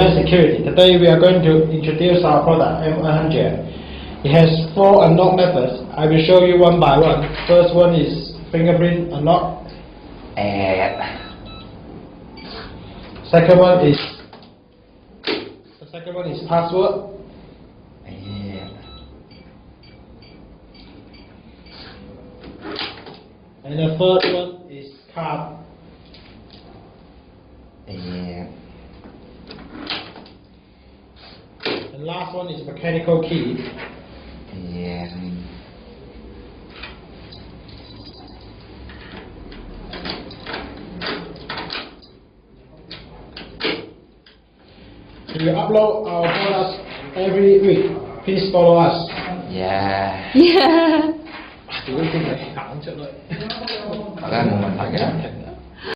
Avent Security. Today we are going to introduce our product M100. It has 4 unlock methods. I will show you one by one. First one is fingerprint unlock. Second one is password. And the third one is card. The last one is mechanical key. We will upload our products every week. Please follow us. Yeah. Chỉ có tin này, tặng cho thôi. Thật ra một mình thôi.